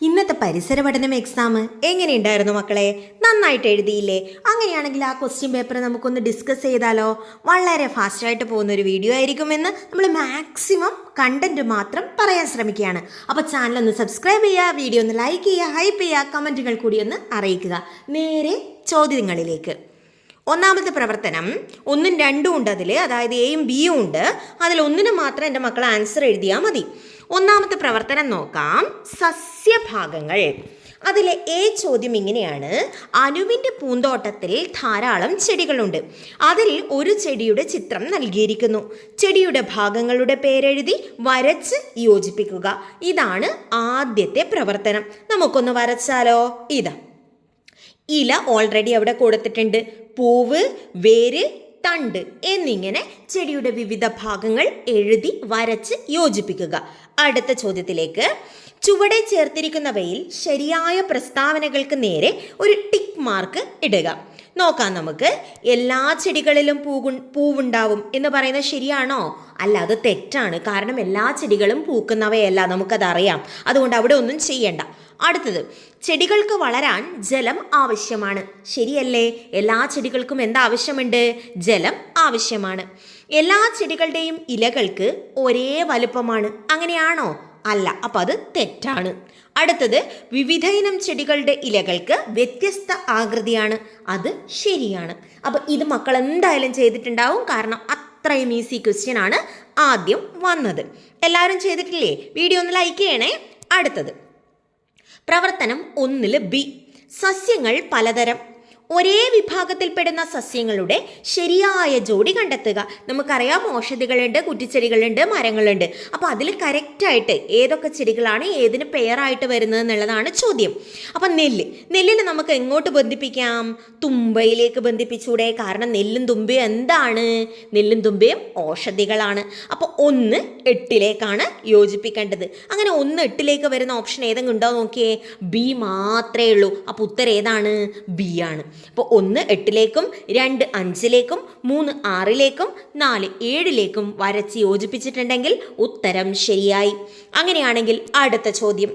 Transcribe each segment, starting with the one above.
ഇന്നത്തെ പരിസര പഠനം എക്സാം എങ്ങനെയുണ്ടായിരുന്നു മക്കളെ? നന്നായിട്ട് എഴുതിയില്ലേ? അങ്ങനെയാണെങ്കിൽ ആ ക്വസ്റ്റ്യൻ പേപ്പർ നമുക്കൊന്ന് ഡിസ്കസ് ചെയ്താലോ? വളരെ ഫാസ്റ്റായിട്ട് പോകുന്ന ഒരു വീഡിയോ ആയിരിക്കുമെന്ന് നമ്മൾ മാക്സിമം കണ്ടന്റ് മാത്രം പറയാൻ ശ്രമിക്കുകയാണ്. അപ്പോൾ ചാനൽ ഒന്ന് സബ്സ്ക്രൈബ് ചെയ്യുക, വീഡിയോ ഒന്ന് ലൈക്ക് ചെയ്യുക, ഹൈപ്പ് ചെയ്യുക, കമൻറ്റുകൾ കൂടി ഒന്ന് അറിയിക്കുക. നേരെ ചോദ്യങ്ങളിലേക്ക്. ഒന്നാമത്തെ പ്രവർത്തനം 1ഉം 2ഉം ഉണ്ട് അതിൽ, അതായത് എയും ബിയും ഉണ്ട്. അതിൽ ഒന്നിന് മാത്രം എൻ്റെ മക്കൾ ആൻസർ എഴുതിയാൽ മതി. ഒന്നാമത്തെ പ്രവർത്തനം നോക്കാം. സസ്യഭാഗങ്ങൾ. അതിലെ എ ചോദ്യം ഇങ്ങനെയാണ്: അനുവിൻ്റെ പൂന്തോട്ടത്തിൽ ധാരാളം ചെടികളുണ്ട്. അതിൽ ഒരു ചെടിയുടെ ചിത്രം നൽകിയിരിക്കുന്നു. ചെടിയുടെ ഭാഗങ്ങളുടെ പേരെഴുതി വരച്ച് യോജിപ്പിക്കുക. ഇതാണ് ആദ്യത്തെ പ്രവർത്തനം. നമുക്കൊന്ന് വരച്ചാലോ? ഇതാ ഇല ഓൾറെഡി അവിടെ കൊടുത്തിട്ടുണ്ട്. പൂവ്, വേര്, തണ്ട് എന്നിങ്ങനെ ചെടിയുടെ വിവിധ ഭാഗങ്ങൾ എഴുതി വരച്ച് യോജിപ്പിക്കുക. അടുത്ത ചോദ്യത്തിലേക്ക്. ചുവടെ ചേർത്തിരിക്കുന്നവയിൽ ശരിയായ പ്രസ്താവനകൾക്ക് നേരെ ഒരു ടിക്ക് മാർക്ക് ഇടുക. നോക്കാം നമുക്ക്. എല്ലാ ചെടികളിലും പൂവുണ്ടാവും എന്ന് പറയുന്നത് ശരിയാണോ? അല്ല, അത് തെറ്റാണ്. കാരണം എല്ലാ ചെടികളും പൂക്കുന്നവയല്ല, നമുക്കതറിയാം. അതുകൊണ്ട് അവിടെ ഒന്നും ചെയ്യണ്ട. അടുത്തത്, ചെടികൾക്ക് വളരാൻ ജലം ആവശ്യമാണ്. ശരിയല്ലേ? എല്ലാ ചെടികൾക്കും എന്താവശ്യമുണ്ട്? ജലം ആവശ്യമാണ്. എല്ലാ ചെടികളുടെയും ഇലകൾക്ക് ഒരേ വലുപ്പമാണ്. അങ്ങനെയാണോ? അല്ല, അപ്പം അത് തെറ്റാണ്. അടുത്തത്, വിവിധ ഇനം ചെടികളുടെ ഇലകൾക്ക് വ്യത്യസ്ത ആകൃതിയാണ്. അത് ശരിയാണ്. അപ്പം ഇത് മക്കൾ എന്തായാലും ചെയ്തിട്ടുണ്ടാവും, കാരണം അത്രയും ഈസി ക്വസ്റ്റ്യൻ ആണ് ആദ്യം വന്നത്. എല്ലാവരും ചെയ്തിട്ടില്ലേ? വീഡിയോ ഒന്ന് ലൈക്ക് ചെയ്യണേ. അടുത്തത് പ്രവർത്തനം 1 ബി. സസ്യങ്ങൾ പലതരം. ഒരേ വിഭാഗത്തിൽപ്പെടുന്ന സസ്യങ്ങളുടെ ശരിയായ ജോഡി കണ്ടെത്തുക. നമുക്കറിയാം, ഔഷധികളുണ്ട്, കുറ്റിച്ചെടികളുണ്ട്, മരങ്ങളുണ്ട്. അപ്പോൾ അതിൽ കറക്റ്റായിട്ട് ഏതൊക്കെ ചെടികളാണ് ഏതിന് പെയറായിട്ട് വരുന്നത് എന്നുള്ളതാണ് ചോദ്യം. അപ്പം നെല്ലിനെ നമുക്ക് എങ്ങോട്ട് ബന്ധിപ്പിക്കാം? തുമ്പയിലേക്ക് ബന്ധിപ്പിച്ചൂടെ? കാരണം നെല്ലും തുമ്പയും എന്താണ്? നെല്ലും തുമ്പയും ഔഷധികളാണ്. അപ്പോൾ 1 8ലേക്കാണ് യോജിപ്പിക്കേണ്ടത്. അങ്ങനെ 1 8ലേക്ക് വരുന്ന ഓപ്ഷൻ ഏതെങ്കിലും ഉണ്ടോ നോക്കിയേ. ബി മാത്രമേ ഉള്ളൂ. അപ്പോൾ ഉത്തരം ഏതാണ്? ബി ആണ്. അപ്പോൾ 1 8ലേക്കും 2 5ലേക്കും 3 6ലേക്കും 4 7ലേക്കും വരച്ച് യോജിപ്പിച്ചിട്ടുണ്ടെങ്കിൽ ഉത്തരം ശരിയായി. അങ്ങനെയാണെങ്കിൽ അടുത്ത ചോദ്യം.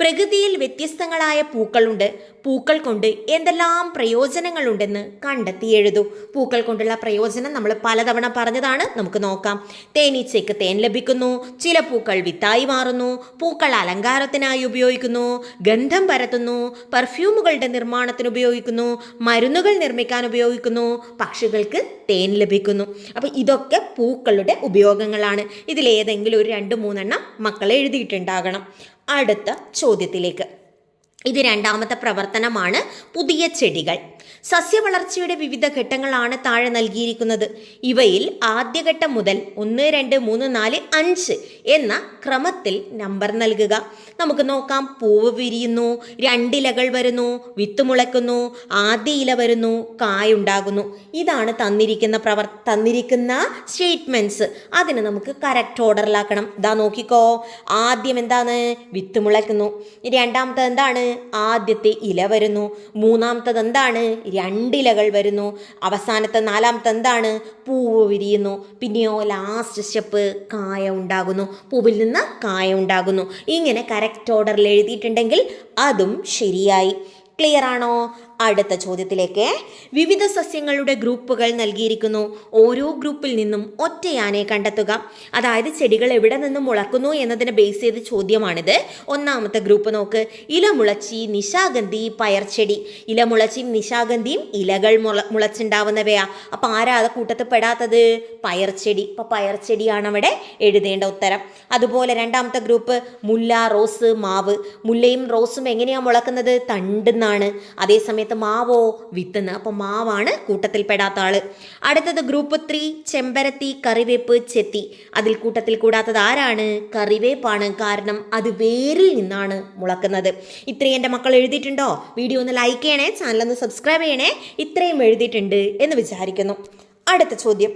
പ്രകൃതിയിൽ വ്യത്യസ്തങ്ങളായ പൂക്കളുണ്ട്. പൂക്കൾ കൊണ്ട് എന്തെല്ലാം പ്രയോജനങ്ങളുണ്ടെന്ന് കണ്ടെത്തി എഴുതൂ. പൂക്കൾ കൊണ്ടുള്ള പ്രയോജനം നമ്മൾ പലതവണ പറഞ്ഞതാണ്. നമുക്ക് നോക്കാം. തേനീച്ചയ്ക്ക് തേൻ ലഭിക്കുന്നു. ചില പൂക്കൾ വിത്തായി മാറുന്നു. പൂക്കൾ അലങ്കാരത്തിനായി ഉപയോഗിക്കുന്നു. ഗന്ധം പരത്തുന്നു. പെർഫ്യൂമുകളുടെ നിർമ്മാണത്തിന് ഉപയോഗിക്കുന്നു. മരുന്നുകൾ നിർമ്മിക്കാൻ ഉപയോഗിക്കുന്നു. പക്ഷികൾക്ക് തേൻ ലഭിക്കുന്നു. അപ്പോൾ ഇതൊക്കെ പൂക്കളുടെ ഉപയോഗങ്ങളാണ്. ഇതിലേതെങ്കിലും ഒരു 2 3 മക്കൾ എഴുതിയിട്ടുണ്ടാകണം. അടുത്ത ചോദ്യത്തിലേക്ക്. ഇത് രണ്ടാമത്തെ പ്രവർത്തനമാണ്. പുതിയ ചെടികൾ. സസ്യവളർച്ചയുടെ വിവിധ ഘട്ടങ്ങളാണ് താഴെ നൽകിയിരിക്കുന്നത്. ഇവയിൽ ആദ്യഘട്ടം മുതൽ 1 2 3 4 5 എന്ന ക്രമത്തിൽ നമ്പർ നൽകുക. നമുക്ക് നോക്കാം. പൂവ് വിരിയുന്നു, 2 ഇലകൾ വരുന്നു, വിത്ത് മുളയ്ക്കുന്നു, ആദ്യ ഇല വരുന്നു, കായുണ്ടാകുന്നു. ഇതാണ് തന്നിരിക്കുന്ന സ്റ്റേറ്റ്മെന്റ്സ്. അതിന് നമുക്ക് കറക്റ്റ് ഓർഡറിലാക്കണം. ഇതാ നോക്കിക്കോ. ആദ്യം എന്താണ്? വിത്ത് മുളയ്ക്കുന്നു. രണ്ടാമത്തത് എന്താണ്? ആദ്യത്തെ ഇല വരുന്നു. മൂന്നാമത്തത് എന്താണ്? 2 ഇലകൾ വരുന്നു. അവസാനത്തെ 4ാമത്തെ എന്താണ്? പൂവ് വിരിയുന്നു. പിന്നെയോ ലാസ്റ്റ് സ്റ്റെപ്പ് കായ ഉണ്ടാകുന്നു. പൂവിൽ നിന്ന് കായ ഉണ്ടാകുന്നു. ഇങ്ങനെ കറക്റ്റ് ഓർഡറിൽ എഴുതിയിട്ടുണ്ടെങ്കിൽ അതും ശരിയായി. ക്ലിയർ ആണോ? അടുത്ത ചോദ്യത്തിലേക്ക്. വിവിധ സസ്യങ്ങളുടെ ഗ്രൂപ്പുകൾ നൽകിയിരിക്കുന്നു. ഓരോ ഗ്രൂപ്പിൽ നിന്നും ഒറ്റയാനെ കണ്ടെത്തുക. അതായത് ചെടികൾ എവിടെ നിന്ന് മുളക്കുന്നു എന്നതിനെ ബേസ് ചെയ്ത ചോദ്യമാണിത്. ഒന്നാമത്തെ ഗ്രൂപ്പ് നോക്ക്. ഇലമുളച്ചി, നിശാഗന്ധി, പയർച്ചെടി. ഇലമുളച്ചിയും നിശാഗന്ധിയും ഇലകൾ മുളച്ചുണ്ടാവുന്നവയാ. അപ്പം ആരാ അത് കൂട്ടത്തിൽ പെടാത്തത്? പയർച്ചെടി. അപ്പം പയർച്ചെടിയാണ് അവിടെ എഴുതേണ്ട ഉത്തരം. അതുപോലെ രണ്ടാമത്തെ ഗ്രൂപ്പ് മുല്ല, റോസ്, മാവ്. മുല്ലയും റോസും എങ്ങനെയാണ് മുളക്കുന്നത്? തണ്ടെന്നാണ്. അതേസമയത്ത് മാവോ? വിത്തുന്ന്. അപ്പോൾ മാവാണ് കൂട്ടത്തിൽ പെടാത്ത ആള്. അടുത്തത് ഗ്രൂപ്പ് 3 ചെമ്പരത്തി, കറിവേപ്പ്, ചെത്തി. അതിൽ കൂട്ടത്തിൽ കൂടാത്തത് ആരാണ്? കറിവേപ്പാണ്. കാരണം അത് വേരിൽ നിന്നാണ് മുളക്കുന്നത്. ഇത്രയും എൻ്റെ മക്കൾ എഴുതിയിട്ടുണ്ടോ? വീഡിയോ ഒന്ന് ലൈക്ക് ചെയ്യണേ, ചാനൽ ഒന്ന് സബ്സ്ക്രൈബ് ചെയ്യണേ. ഇത്രയും എഴുതിയിട്ടുണ്ട് എന്ന് വിചാരിക്കുന്നു. അടുത്ത ചോദ്യം.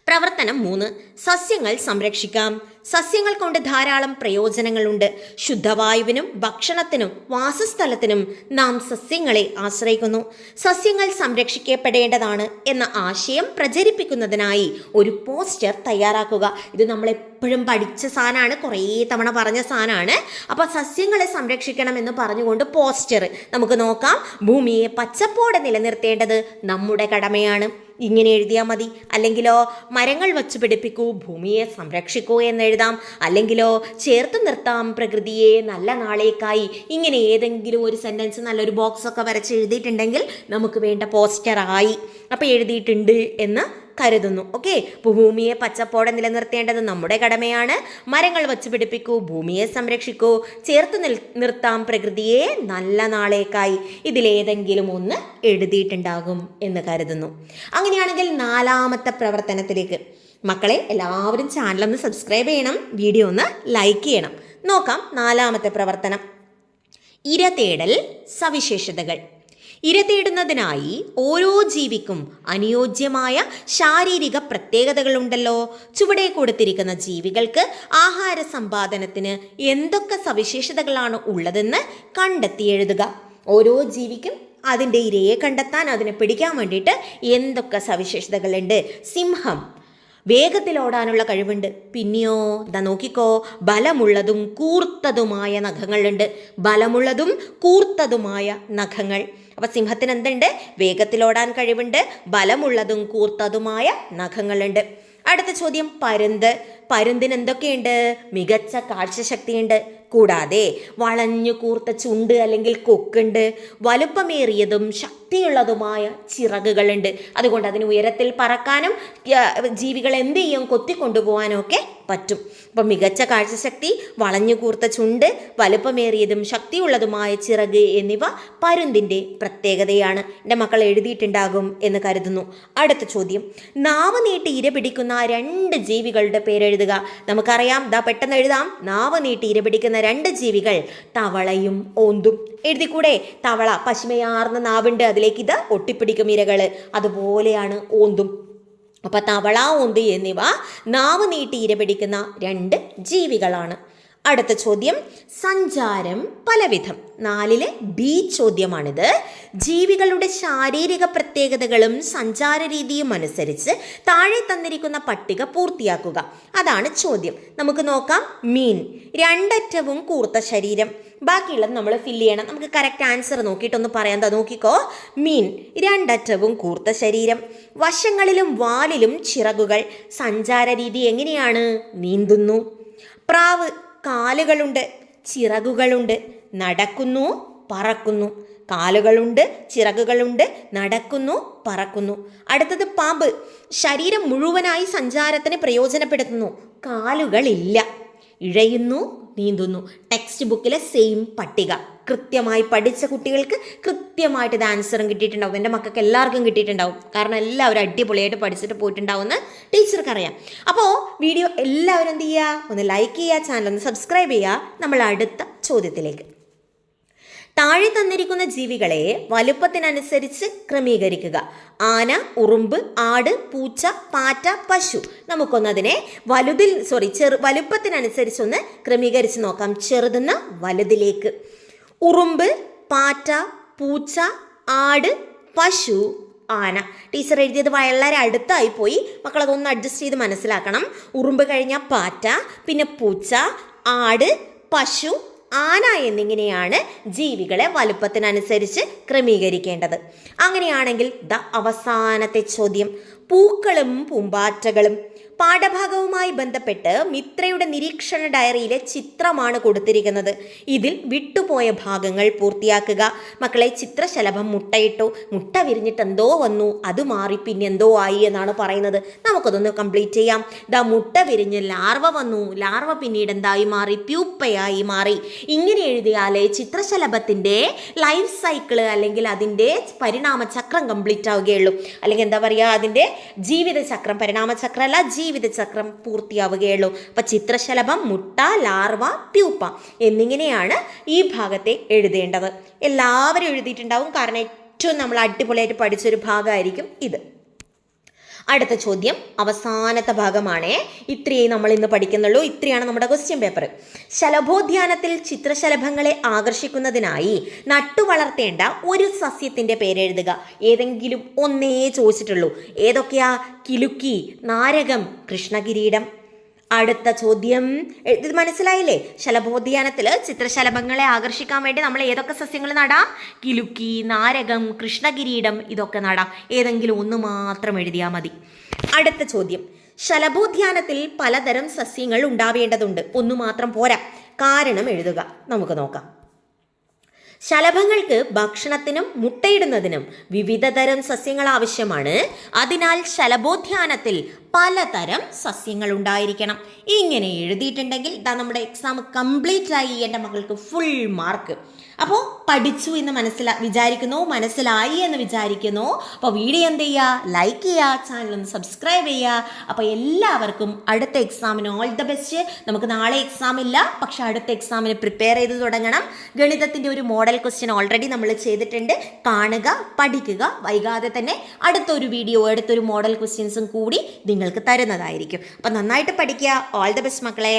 പ്രവർത്തനം 3. സസ്യങ്ങൾ സംരക്ഷിക്കാം. സസ്യങ്ങൾ കൊണ്ട് ധാരാളം പ്രയോജനങ്ങളുണ്ട്. ശുദ്ധവായുവിനും ഭക്ഷണത്തിനും വാസസ്ഥലത്തിനും നാം സസ്യങ്ങളെ ആശ്രയിക്കുന്നു. സസ്യങ്ങൾ സംരക്ഷിക്കപ്പെടേണ്ടതാണ് എന്ന ആശയം പ്രചരിപ്പിക്കുന്നതിനായി ഒരു പോസ്റ്റർ തയ്യാറാക്കുക. ഇത് നമ്മളെപ്പോഴും പഠിച്ച സാധനമാണ്, കുറേ തവണ പറഞ്ഞ സാധനമാണ്. അപ്പോൾ സസ്യങ്ങളെ സംരക്ഷിക്കണം എന്ന് പറഞ്ഞുകൊണ്ട് പോസ്റ്റർ നമുക്ക് നോക്കാം. ഭൂമിയെ പച്ചപ്പോടെ നിലനിർത്തേണ്ടത് നമ്മുടെ കടമയാണ്. ഇങ്ങനെ എഴുതിയാൽ മതി. അല്ലെങ്കിലോ മരങ്ങൾ വച്ച് പിടിപ്പിക്കൂ, ഭൂമിയെ സംരക്ഷിക്കൂ എന്നെഴുതാം. അല്ലെങ്കിലോ ചേർത്ത് നിർത്താം പ്രകൃതിയെ നല്ല നാളേക്കായി. ഇങ്ങനെ ഏതെങ്കിലും ഒരു സെൻറ്റൻസ് നല്ലൊരു ബോക്സൊക്കെ വരച്ച് എഴുതിയിട്ടുണ്ടെങ്കിൽ നമുക്ക് വേണ്ട പോസ്റ്ററായി. അപ്പോൾ എഴുതിയിട്ടുണ്ട് എന്ന് കരുതുന്നു. ഓക്കെ, ഭൂമിയെ പച്ചപ്പോടെ നിലനിർത്തേണ്ടത് നമ്മുടെ കടമയാണ്. മരങ്ങൾ വച്ച് പിടിപ്പിക്കൂ, ഭൂമിയെ സംരക്ഷിക്കൂ, ചേർത്ത് നിർത്താം പ്രകൃതിയെ നല്ല നാളേക്കായി. ഇതിലേതെങ്കിലും ഒന്ന് എഴുതിയിട്ടുണ്ടാകും എന്ന് കരുതുന്നു. അങ്ങനെയാണെങ്കിൽ 4ാമത്തെ പ്രവർത്തനത്തിലേക്ക്. മക്കളെ, എല്ലാവരും ചാനലൊന്ന് സബ്സ്ക്രൈബ് ചെയ്യണം, വീഡിയോ ഒന്ന് ലൈക്ക് ചെയ്യണം. നോക്കാം 4ാമത്തെ പ്രവർത്തനം. ഇര തേടൽ സവിശേഷതകൾ. ഇര തേടുന്നതിനായി ഓരോ ജീവിക്കും അനുയോജ്യമായ ശാരീരിക പ്രത്യേകതകളുണ്ടല്ലോ. ചുവടെ കൊടുത്തിരിക്കുന്ന ജീവികൾക്ക് ആഹാര സമ്പാദനത്തിന് എന്തൊക്കെ സവിശേഷതകളാണ് ഉള്ളതെന്ന് കണ്ടെത്തി എഴുതുക. ഓരോ ജീവിക്കും അതിൻ്റെ ഇരയെ കണ്ടെത്താൻ, അതിനെ പിടിക്കാൻ വേണ്ടിയിട്ട് എന്തൊക്കെ സവിശേഷതകളുണ്ട്. സിംഹം വേഗത്തിലോടാനുള്ള കഴിവുണ്ട്. പിന്നെയോ ദാ നോക്കിക്കോ, ബലമുള്ളതും കൂർത്തതുമായ നഖങ്ങളുണ്ട്. ബലമുള്ളതും കൂർത്തതുമായ നഖങ്ങൾ. അപ്പം സിംഹത്തിന് എന്തുണ്ട്? വേഗത്തിലോടാൻ കഴിവുണ്ട്, ബലമുള്ളതും കൂർത്തതുമായ നഖങ്ങളുണ്ട്. അടുത്ത ചോദ്യം, പരുന്ത്. പരുന്തിന് എന്തൊക്കെയുണ്ട്? മികച്ച കാഴ്ചശക്തിയുണ്ട്. കൂടാതെ വളഞ്ഞു കൂർത്ത ചുണ്ട് അല്ലെങ്കിൽ കൊക്കുണ്ട്. വലുപ്പമേറിയതും ശക്തിയുള്ളതുമായ ചിറകുകളുണ്ട്. അതുകൊണ്ട് അതിന് ഉയരത്തിൽ പറക്കാനും ജീവികൾ എന്ത് ചെയ്യും, കൊത്തിക്കൊണ്ടുപോകാനും ഒക്കെ പറ്റും. അപ്പം മികച്ച കാഴ്ചശക്തി, വളഞ്ഞു കൂർത്ത ചുണ്ട്, വലുപ്പമേറിയതും ശക്തിയുള്ളതുമായ ചിറക് എന്നിവ പരുന്തിൻ്റെ പ്രത്യേകതയാണ്. എൻ്റെ മക്കൾ എഴുതിയിട്ടുണ്ടാകും എന്ന് കരുതുന്നു. അടുത്ത ചോദ്യം, നാവ് നീട്ടി ഇര പിടിക്കുന്ന 2 ജീവികളുടെ പേരെഴുതുക. നമുക്കറിയാം, പെട്ടെന്ന് എഴുതാം. നാവ് നീട്ടി ഇര പിടിക്കുന്ന 2 ജീവികൾ തവളയും ഓന്തും. എഴുതിക്കൂടെ? തവള പശിമയാർന്ന നാവുണ്ട്, അതിലേക്ക് ഇത് ഒട്ടിപ്പിടിക്കും ഇരകള്. അതുപോലെയാണ് ഓന്തും. അപ്പൊ തവള, ഓന്ത് എന്നിവ നാവ് നീട്ടി ഇര പിടിക്കുന്ന 2 ജീവികളാണ്. അടുത്ത ചോദ്യം, സഞ്ചാരം പലവിധം. 4ലെ ബി ചോദ്യമാണിത്. ജീവികളുടെ ശാരീരിക പ്രത്യേകതകളും സഞ്ചാര രീതിയും അനുസരിച്ച് താഴെ തന്നിരിക്കുന്ന പട്ടിക പൂർത്തിയാക്കുക. അതാണ് ചോദ്യം. നമുക്ക് നോക്കാം. മീൻ, 2 അറ്റവും കൂർത്ത ശരീരം. ബാക്കിയുള്ളത് നമ്മൾ ഫില്ല് ചെയ്യണം. നമുക്ക് കറക്റ്റ് ആൻസർ നോക്കിയിട്ടൊന്ന് പറയാം. നോക്കിക്കോ. മീൻ 2 അറ്റവും കൂർത്ത ശരീരം, വശങ്ങളിലും വാലിലും ചിറകുകൾ. സഞ്ചാര രീതി എങ്ങനെയാണ്? നീന്തുന്നു. പ്രാവ്, കാലുകളുണ്ട്, ചിറകുകളുണ്ട്, നടക്കുന്നു, പറക്കുന്നു. കാലുകളുണ്ട്, ചിറകുകളുണ്ട്, നടക്കുന്നു, പറക്കുന്നു. അടുത്തത് പാമ്പ്. ശരീരം മുഴുവനായി സഞ്ചാരത്തിന് പ്രയോജനപ്പെടുത്തുന്നു, കാലുകളില്ല, ഇഴയുന്നു, നീന്തുന്നു. ടെക്സ്റ്റ് ബുക്കിലെ സെയിം പട്ടിക. കൃത്യമായി പഠിച്ച കുട്ടികൾക്ക് കൃത്യമായിട്ട് ഇത് ആൻസറും കിട്ടിയിട്ടുണ്ടാവും. എൻ്റെ മക്കൾക്ക് എല്ലാവർക്കും കിട്ടിയിട്ടുണ്ടാവും. കാരണം എല്ലാവരും അടിപൊളിയായിട്ട് പഠിച്ചിട്ട് പോയിട്ടുണ്ടാവുമെന്ന് ടീച്ചർക്ക് അറിയാം. അപ്പോൾ വീഡിയോ എല്ലാവരും എന്ത് ചെയ്യുക? ഒന്ന് ലൈക്ക് ചെയ്യുക, ചാനൽ ഒന്ന് സബ്സ്ക്രൈബ് ചെയ്യുക. നമ്മൾ അടുത്ത ചോദ്യത്തിലേക്ക്. താഴെ തന്നിരിക്കുന്ന ജീവികളെ വലുപ്പത്തിനനുസരിച്ച് ക്രമീകരിക്കുക. ആന, ഉറുമ്പ്, ആട്, പൂച്ച, പാറ്റ, പശു. നമുക്കൊന്നതിനെ വലുപ്പത്തിനനുസരിച്ചൊന്ന് ക്രമീകരിച്ച് നോക്കാം. ചെറുതെന്ന് വലുതിലേക്ക്. ഉറുമ്പ്, പാറ്റ, പൂച്ച, ആട്, പശു, ആന. ടീച്ചർ എഴുതിയത് വളരെ അടുത്തായി പോയി. മക്കളതൊന്ന് അഡ്ജസ്റ്റ് ചെയ്ത് മനസ്സിലാക്കണം. ഉറുമ്പ് കഴിഞ്ഞാൽ പാറ്റ, പിന്നെ പൂച്ച, ആട്, പശു, ആന എന്നിങ്ങനെയാണ് ജീവികളെ വലുപ്പത്തിനനുസരിച്ച് ക്രമീകരിക്കേണ്ടത്. അങ്ങനെയാണെങ്കിൽ അവസാനത്തെ ചോദ്യം, പൂക്കളും പൂമ്പാറ്റകളും. പാഠഭാഗവുമായി ബന്ധപ്പെട്ട് മിത്രയുടെ നിരീക്ഷണ ഡയറിയിലെ ചിത്രമാണ് കൊടുത്തിരിക്കുന്നത്. ഇതിൽ വിട്ടുപോയ ഭാഗങ്ങൾ പൂർത്തിയാക്കുക. മക്കളെ, ചിത്രശലഭം മുട്ടയിട്ടു, മുട്ട വിരിഞ്ഞിട്ട് എന്തോ വന്നു, അത് മാറി പിന്നെ എന്തോ ആയി എന്നാണ് പറയുന്നത്. നമുക്കതൊന്ന് കംപ്ലീറ്റ് ചെയ്യാം. മുട്ട വിരിഞ്ഞ് ലാർവ വന്നു, ലാർവ പിന്നീട് എന്തായി മാറി? പ്യൂപ്പയായി മാറി. ഇങ്ങനെ എഴുതിയാലേ ചിത്രശലഭത്തിൻ്റെ ലൈഫ് സൈക്കിള് അല്ലെങ്കിൽ അതിൻ്റെ പരിണാമചക്രം കംപ്ലീറ്റ് ആവുകയുള്ളൂ. അല്ലെങ്കിൽ എന്താ പറയുക, അതിൻ്റെ ജീവിതചക്രം, പരിണാമചക്രമല്ല ജീവിതചക്രം പൂർത്തിയാവുകയുള്ളൂ. അപ്പം ചിത്രശലഭം, മുട്ട, ലാർവ, പ്യൂപ്പ എന്നിങ്ങനെയാണ് ഈ ഭാഗത്തെ എഴുതേണ്ടത്. എല്ലാവരും എഴുതിയിട്ടുണ്ടാവും. കാരണം ഏറ്റവും നമ്മൾ അടിപൊളിയായിട്ട് പഠിച്ചൊരു ഭാഗമായിരിക്കും ഇത്. അടുത്ത ചോദ്യം അവസാനത്തെ ഭാഗമാണ്. ഇത്രയേ നമ്മൾ ഇന്ന് പഠിക്കുന്നുള്ളൂ. ഇത്രയാണ് നമ്മുടെ ക്വസ്റ്റ്യൻ പേപ്പർ. ശലഭോദ്യാനത്തിൽ ചിത്രശലഭങ്ങളെ ആകർഷിക്കുന്നതിനായി നട്ടുവളർത്തേണ്ട ഒരു സസ്യത്തിന്റെ പേരെഴുതുക. ഏതെങ്കിലും ഒന്നേ ചോദിച്ചിട്ടുള്ളൂ. ഏതൊക്കെയാ? കിലുക്കി, നാരകം, കൃഷ്ണകിരീടം. അടുത്ത ചോദ്യം, ഇത് മനസ്സിലായില്ലേ? ശലഭോദ്യാനത്തിൽ ചിത്രശലഭങ്ങളെ ആകർഷിക്കാൻ വേണ്ടി നമ്മൾ ഏതൊക്കെ സസ്യങ്ങൾ നടാം? കിലുക്കി, നാരകം, കൃഷ്ണകിരീടം, ഇതൊക്കെ നടാം. ഏതെങ്കിലും ഒന്ന് മാത്രം എഴുതിയാൽ മതി. അടുത്ത ചോദ്യം, ശലഭോദ്യാനത്തിൽ പലതരം സസ്യങ്ങൾ ഉണ്ടാവേണ്ടതുണ്ട്. ഒന്ന് മാത്രം പോരാ. കാരണം എഴുതുക. നമുക്ക് നോക്കാം. ശലഭങ്ങൾക്ക് ഭക്ഷണത്തിനും മുട്ടയിടുന്നതിനും വിവിധ തരം സസ്യങ്ങൾ ആവശ്യമാണ്. അതിനാൽ ശലഭോദ്യാനത്തിൽ പലതരം സസ്യങ്ങൾ ഉണ്ടായിരിക്കണം. ഇങ്ങനെ എഴുതിയിട്ടുണ്ടെങ്കിൽ ഇതാ നമ്മുടെ എക്സാം കംപ്ലീറ്റ് ആയി. എൻ്റെ മക്കൾക്ക് ഫുൾ മാർക്ക്. അപ്പോൾ പഠിച്ചു എന്ന് മനസ്സിലായി എന്ന് വിചാരിക്കുന്നു. അപ്പോൾ വീഡിയോ എന്ത് ചെയ്യുക? ലൈക്ക് ചെയ്യുക, ചാനൽ ഒന്ന് സബ്സ്ക്രൈബ് ചെയ്യുക. അപ്പോൾ എല്ലാവർക്കും അടുത്ത എക്സാമിന് ഓൾ ദ ബെസ്റ്റ്. നമുക്ക് നാളെ എക്സാം ഇല്ല, പക്ഷെ അടുത്ത എക്സാമിന് പ്രിപ്പയർ ചെയ്ത് തുടങ്ങണം. ഗണിതത്തിൻ്റെ ഒരു മോഡൽ ക്വസ്റ്റ്യൻ ഓൾറെഡി നമ്മൾ ചെയ്തിട്ടുണ്ട്. കാണുക, പഠിക്കുക. വൈകാതെ തന്നെ അടുത്തൊരു മോഡൽ ക്വസ്റ്റ്യൻസും കൂടി നിങ്ങൾക്ക് തരുന്നതായിരിക്കും. അപ്പം നന്നായിട്ട് പഠിക്കുക. ഓൾ ദ ബെസ്റ്റ് മക്കളെ.